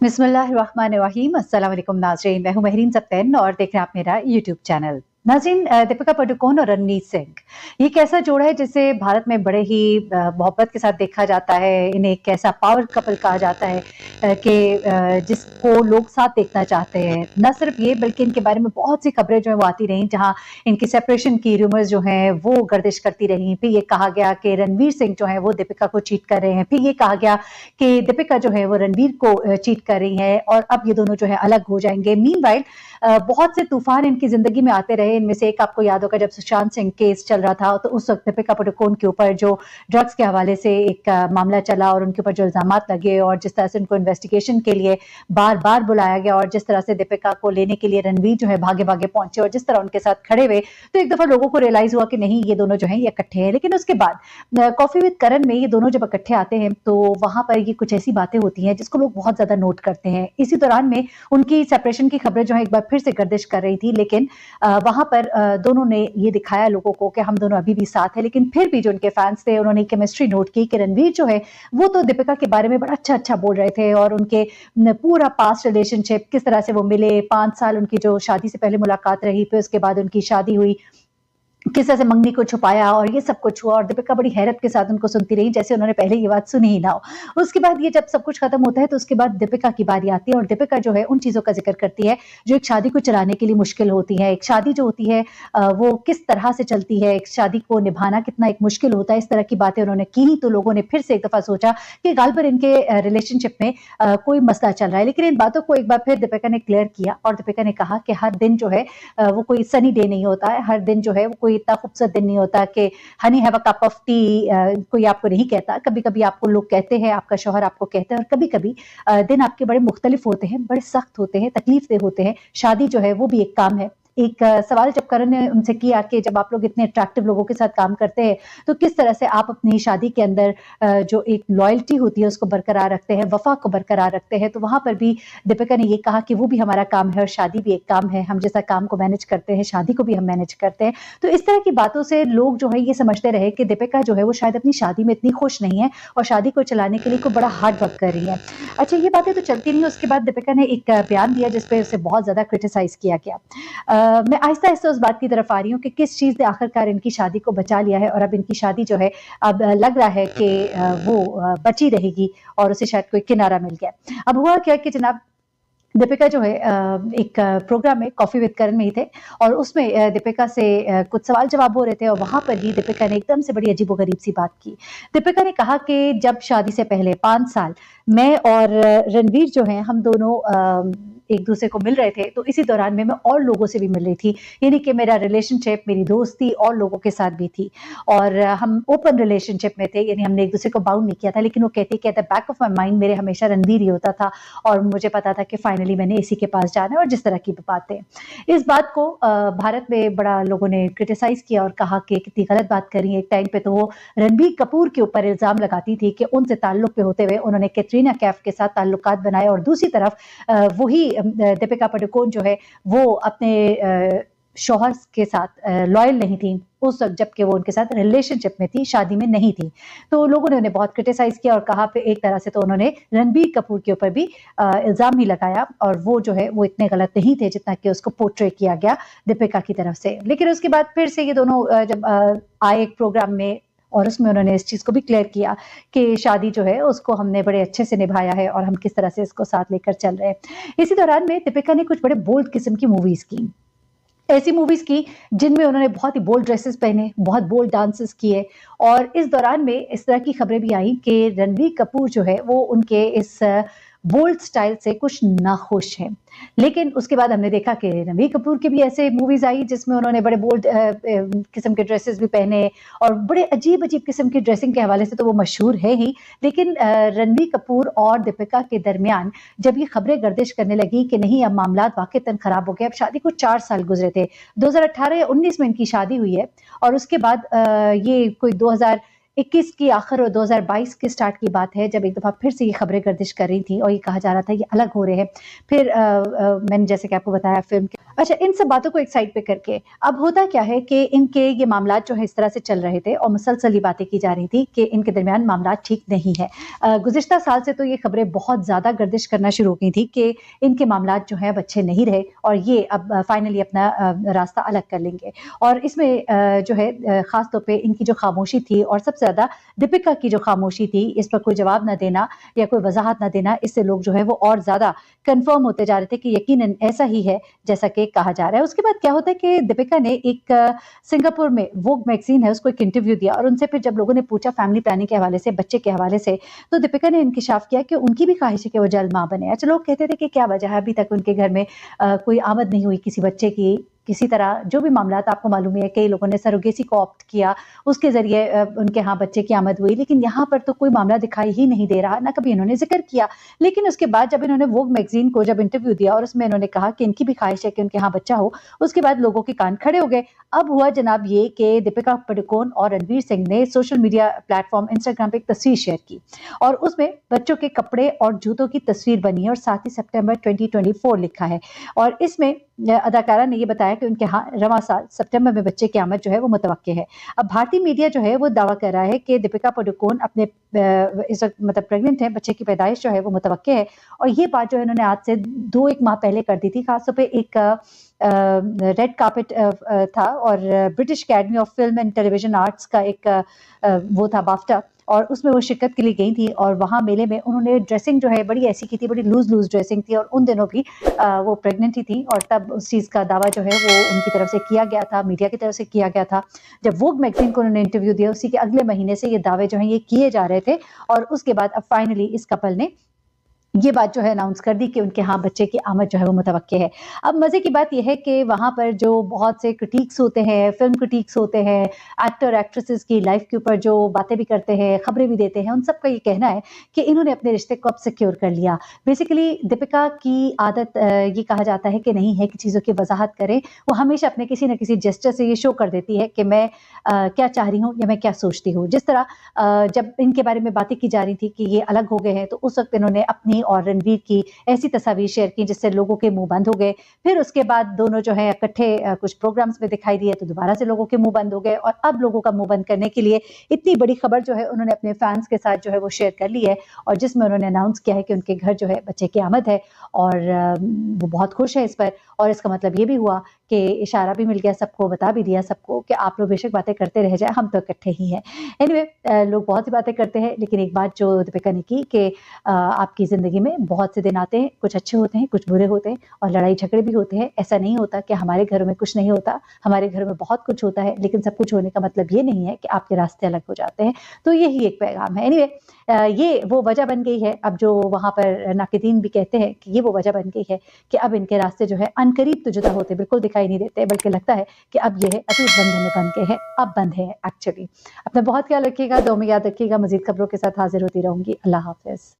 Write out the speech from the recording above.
बिस्मिल्लाहिर्रहमानिर्रहीम। अस्सलाम वालेकुम नाज़रीन, मैं हूं महरीन सप्तैन और देख रहे हैं आप मेरा यूट्यूब चैनल। नाज़रीन, दीपिका पादुकोण और रणवीर सिंह ये एक ऐसा जोड़ा है जिसे भारत में बड़े ही मोहब्बत के साथ देखा जाता है। इन्हें एक ऐसा पावर कपल कहा जाता है कि जिसको लोग साथ देखना चाहते हैं। न सिर्फ ये बल्कि इनके बारे में बहुत सी खबरें जो है वो आती रहीं, जहां इनकी सेपरेशन की रूमर्स जो हैं वो गर्दिश करती रहीं। फिर ये कहा गया कि रणवीर सिंह जो है वो दीपिका को चीट कर रहे हैं, फिर ये कहा गया कि दीपिका जो है वो रणवीर को चीट कर रही है और अब ये दोनों जो है अलग हो जाएंगे। मीनवाइल बहुत से तूफान इनकी जिंदगी में आते रहे। इनमें से एक आपको याद होगा, जब सुशांत सिंह केस चल रहा था तो उस वक्त दीपिका पादुकोण के ऊपर जो ड्रग्स के हवाले से एक मामला चला और उनके ऊपर जो इल्जामात लगे और जिस तरह से उनको इन्वेस्टिगेशन के लिए बार बार बुलाया गया और जिस तरह से दीपिका को लेने के लिए रणवीर जो है भागे भागे पहुंचे और जिस तरह उनके साथ खड़े हुए, तो एक दफा लोगों को रियलाइज हुआ कि नहीं, ये दोनों जो है ये इकट्ठे हैं। लेकिन उसके बाद कॉफी विद करण में ये दोनों जब इकट्ठे आते हैं तो वहां पर ये कुछ ऐसी बातें होती हैं जिसको लोग बहुत ज्यादा नोट करते हैं। इसी दौरान में उनकी सेपरेशन की खबरें जो है एक बार फिर से गर्दिश कर रही थी, लेकिन वहां पर दोनों ने ये दिखाया लोगों को कि हम दोनों अभी भी साथ हैं। लेकिन फिर भी जो उनके फैंस थे उन्होंने केमिस्ट्री नोट की कि रणवीर जो है वो तो दीपिका के बारे में बड़ा अच्छा अच्छा बोल रहे थे और उनके पूरा पास्ट रिलेशनशिप, किस तरह से वो मिले, 5 साल उनकी जो शादी से पहले मुलाकात रही, फिर उसके बाद उनकी शादी हुई, किस तरह से मंगनी को छुपाया और ये सब कुछ हुआ और दीपिका बड़ी हैरत के साथ उनको सुनती रही, जैसे उन्होंने पहले ये बात सुनी ही ना हो। उसके बाद ये जब सब कुछ खत्म होता है तो उसके बाद दीपिका की बारी आती है और दीपिका जो है उन चीजों का जिक्र करती है जो एक शादी को चलाने के लिए मुश्किल होती है। एक शादी जो होती है वो किस तरह से चलती है, एक शादी को निभाना कितना एक मुश्किल होता है। इस तरह की बातें उन्होंने की तो लोगों ने फिर से एक दफा सोचा कि गालबर इनके रिलेशनशिप में कोई मसला चल रहा है। लेकिन इन बातों को एक बार फिर दीपिका ने क्लियर किया और दीपिका ने कहा कि हर दिन जो है वो कोई सनी डे नहीं होता है, हर दिन जो है वो कोई इतना खूबसूरत दिन नहीं होता कि Honey have a cup of T कोई आपको नहीं कहता। कभी कभी आपको लोग कहते हैं, आपका शौहर आपको कहते हैं, और कभी कभी दिन आपके बड़े मुख्तलिफ होते हैं, बड़े सख्त होते हैं, तकलीफ देह होते हैं। शादी जो है वो भी एक काम है। एक सवाल जब करण ने उनसे किया कि जब आप लोग इतने अट्रैक्टिव लोगों के साथ काम करते हैं तो किस तरह से आप अपनी शादी के अंदर जो एक लॉयल्टी होती है उसको बरकरार रखते हैं, वफा को बरकरार रखते हैं, तो वहां पर भी दीपिका ने ये कहा कि वो भी हमारा काम है और शादी भी एक काम है। हम जैसा काम को मैनेज करते हैं शादी को भी हम मैनेज करते हैं। तो इस तरह की बातों से लोग जो है ये समझते रहे कि दीपिका जो है वो शायद अपनी शादी में इतनी खुश नहीं है और शादी को चलाने के लिए कोई बड़ा हार्ड वर्क कर रही है। अच्छा, ये बातें तो चलती रही। उसके बाद दीपिका ने एक बयान दिया जिसपे उसे बहुत ज्यादा क्रिटिसाइज किया गया। मैं आहिस्ता आहिस्ता उस बात की तरफ आ रही हूँ कि किस चीज ने आखिरकार इनकी शादी को बचा लिया है और अब इनकी शादी जो है अब लग रहा है कि वो बची रहेगी और उसे शायद कोई किनारा मिल गया। अब हुआ क्या कि जनाब दीपिका जो है एक प्रोग्राम में कॉफी विद करण में ही थे और उसमें दीपिका से कुछ सवाल जवाब हो रहे थे और वहां पर ही दीपिका ने एकदम से बड़ी अजीबोगरीब सी बात की। दीपिका ने कहा कि जब शादी से पहले 5 साल मैं और रणवीर जो है हम दोनों एक दूसरे को मिल रहे थे, तो इसी दौरान में मैं और लोगों से भी मिल रही थी, यानी कि मेरा रिलेशनशिप, मेरी दोस्ती और लोगों के साथ भी थी और हम ओपन रिलेशनशिप में थे, यानी हमने एक दूसरे को बाउंड नहीं किया था। लेकिन वो कहती कि at the back of my mind मेरे हमेशा रणवीर ही होता था और मुझे पता था कि फाइनली मैंने इसी के पास जाना है और जिस तरह की बातें। इस बात को भारत में बड़ा लोगों ने क्रिटिसाइज किया और कहा कि कितनी गलत बात करी है। एक टाइम पे तो वो रणबीर कपूर के ऊपर इल्जाम लगाती थी कि उनसे ताल्लुक पे होते हुए उन्होंने कैटरीना कैफ के साथ ताल्लुकात बनाए और दूसरी तरफ वही दीपिका पादुकोण जो है वो अपने शौहर के साथ लॉयल नहीं थी उस वक्त, जबकि वो उनके साथ रिलेशनशिप में थी, शादी में नहीं थी। तो लोगों ने उन्हें बहुत क्रिटिसाइज किया और कहा पे एक तरह से तो उन्होंने रणबीर कपूर के ऊपर भी इल्जाम ही लगाया और वो जो है वो इतने गलत नहीं थे जितना कि उसको पोर्ट्रे किया गया दीपिका की तरफ से। लेकिन उसके बाद फिर से ये दोनों जब आए एक प्रोग्राम में और उसमें उन्होंने इस चीज को भी क्लियर किया कि शादी जो है उसको हमने बड़े अच्छे से निभाया है और हम किस तरह से इसको साथ लेकर चल रहे हैं। इसी दौरान में दीपिका ने कुछ बड़े बोल्ड किस्म की मूवीज की, ऐसी मूवीज की जिनमें उन्होंने बहुत ही बोल्ड ड्रेसेस पहने, बहुत बोल्ड डांसेस किए और इस दौरान में इस तरह की खबरें भी आई कि रणबीर कपूर जो है वो उनके इस बोल्ड स्टाइल से कुछ नाखुश हैं। लेकिन उसके बाद हमने देखा कि रणबीर कपूर की भी ऐसे मूवीज आई जिसमें उन्होंने बड़े बोल्ड किस्म के ड्रेसेस भी पहने और बड़े अजीब अजीब किस्म की ड्रेसिंग के हवाले से तो वो मशहूर है ही। लेकिन रणबीर कपूर और दीपिका के दरमियान जब ये खबरें गर्दिश करने लगी कि नहीं, अब मामला वाकईतन खराब हो गए, अब शादी को 4 साल गुजरे थे, 2018 या 19 में इनकी शादी हुई है और उसके बाद ये कोई 2021 की आखिर और 2022 के स्टार्ट की बात है, जब एक दफ़ा फिर से ये खबरें गर्दिश कर रही थी और ये कहा जा रहा था ये अलग हो रहे हैं। फिर मैंने जैसे कि आपको बताया फ़िल्म के अच्छा इन सब बातों को एक साइड पे करके अब होता क्या है कि इनके ये मामलात जो है इस तरह से चल रहे थे और मुसलसल ये बातें की जा रही थी कि इनके दरमियान मामलात ठीक नहीं है। गुज़िश्ता साल से तो ये खबरें बहुत ज़्यादा गर्दिश करना शुरू हो गई थी कि इनके मामलात जो हैं अब अच्छे नहीं रहे और ये अब फाइनली अपना रास्ता अलग कर लेंगे। और इसमें जो है ख़ास तौर पे इनकी जो खामोशी थी और सबसे ज़्यादा दीपिका की जो खामोशी थी, इस पर कोई जवाब ना देना या कोई वज़ाहत ना देना, इससे लोग जो है वो और ज़्यादा कन्फर्म होते जा रहे थे कि यकीनन ऐसा ही है जैसा कि कहा जा रहा है। उसके बाद क्या होता है कि दीपिका ने एक सिंगापुर में वोग मैगज़ीन है उसको एक इंटरव्यू दिया और उनसे फिर जब लोगों ने पूछा फैमिली प्लानिंग के हवाले से, बच्चे के हवाले से, तो दीपिका ने इंकिशाफ किया कि उनकी भी ख्वाहिश है कि वो जल्द माँ बने। अच्छा लोग कहते थे कि क्या वजह है अभी तक उनके घर में कोई आमद नहीं हुई किसी बच्चे की, किसी तरह जो भी मामलात आपको मालूम है कई लोगों ने सरोगेसी को ऑप्ट किया, उसके ज़रिए उनके यहाँ बच्चे की आमद हुई, लेकिन यहाँ पर तो कोई मामला दिखाई ही नहीं दे रहा, ना कभी इन्होंने ज़िक्र किया। लेकिन उसके बाद जब इन्होंने वोग मैगज़ीन को जब इंटरव्यू दिया और उसमें इन्होंने कहा कि इनकी भी ख्वाहिश है कि उनके यहाँ बच्चा हो, उसके बाद लोगों के कान खड़े हो गए। अब हुआ जनाब ये कि दीपिका पादुकोण और रणवीर सिंह ने सोशल मीडिया प्लेटफ़ॉर्म इंस्टाग्राम पे एक तस्वीर शेयर की और उसमें बच्चों के कपड़े और जूतों की तस्वीर बनी है और साथ ही सितंबर 2024 लिखा है और इसमें अदाकारा ने ये बताया कि उनके यहाँ रवां साल सितंबर में बच्चे की आमद जो है वो मुतवक्के है। अब भारतीय मीडिया जो है वो दावा कर रहा है कि दीपिका पादुकोण अपने इस वक्त मतलब प्रेग्नेंट है, बच्चे की पैदाइश जो है वो मुतवक्के है और ये बात जो है इन्होंने आज से 1 माह पहले कर दी थी। खासतौर पे एक रेड कार्पेट था और British academy of film and television arts का एक वो था बाफ्टा और उसमें वो शिरकत के लिए गई थी और वहाँ मेले में उन्होंने ड्रेसिंग जो है बड़ी ऐसी की थी, बड़ी लूज़ ड्रेसिंग थी और उन दिनों भी वो प्रेग्नेंट ही थी और तब उस चीज़ का दावा जो है वो उनकी तरफ से किया गया था, मीडिया की तरफ से किया गया था। जब वोग मैगज़ीन को उन्होंने इंटरव्यू दिया, उसी के अगले महीने से ये दावे जो हैं ये किए जा रहे थे और उसके बाद अब फाइनली इस कपल ने ये बात जो है अनाउंस कर दी कि उनके यहाँ बच्चे की आमद जो है वो मुतवक्के है। अब मज़े की बात ये है कि वहाँ पर जो बहुत से क्रिटिक्स होते हैं, फ़िल्म क्रिटिक्स होते हैं, एक्टर एक्ट्रेसेस की लाइफ़ के ऊपर जो बातें भी करते हैं, खबरें भी देते हैं, उन सब का ये कहना है कि इन्होंने अपने रिश्ते को अब सिक्योर कर लिया। बेसिकली दीपिका की आदत ये कहा जाता है कि नहीं है कि चीज़ों की वज़ाहत करें, वो हमेशा अपने किसी न किसी जेस्चर से ये शो कर देती है कि मैं क्या चाह रही हूँ या मैं क्या सोचती हूँ। जिस तरह जब इनके बारे में बातें की जा रही थी कि ये अलग हो गए हैं, तो उस वक़्त इन्होंने अपनी और रणवीर की ऐसी तस्वीर शेयर की जिससे लोगों के मुंह बंद हो गए। फिर उसके बाद दोनों जो है इकट्ठे कुछ प्रोग्राम्स में दिखाई दिए तो दोबारा से लोगों के मुंह बंद हो गए और अब लोगों का मुंह बंद करने के लिए इतनी बड़ी खबर जो है उन्होंने अपने फैंस के साथ जो है वो शेयर कर ली है और जिसमें उन्होंने अनाउंस किया है कि उनके घर जो है बच्चे की आमद है और वो बहुत खुश है इस पर और इसका मतलब ये भी हुआ कि इशारा भी मिल गया सबको, बता भी दिया सबको कि आप लोग बेशक बातें करते रह जाए, हम तो इकट्ठे ही हैं। एनीवे लोग बहुत सी बातें करते हैं लेकिन एक बात जो दीपिका ने की कि आपकी ज़िंदगी में बहुत से दिन आते हैं, कुछ अच्छे होते हैं, कुछ बुरे होते हैं और लड़ाई झगड़े भी होते हैं। ऐसा नहीं होता कि हमारे घरों में कुछ नहीं होता, हमारे घरों में बहुत कुछ होता है, लेकिन सब कुछ होने का मतलब ये नहीं है कि आपके रास्ते अलग हो जाते हैं। तो यही एक पैगाम है। एनीवे ये वो वजह बन गई है, अब जो वहाँ पर नाक़िदीन भी कहते हैं कि ये वो वजह बन गई है कि अब इनके रास्ते जो है अनकरीब तो जुदा होते बिल्कुल दिखाई नहीं देते, बल्कि लगता है कि अब ये है अटूट बंधन में बंध गए हैं, अब बंध है एक्चुअली। अपना बहुत ख्याल रखिएगा, दुआ में याद रखिएगा। मज़ीद खबरों के साथ हाज़िर होती रहूँगी। अल्लाह हाफ़िज़।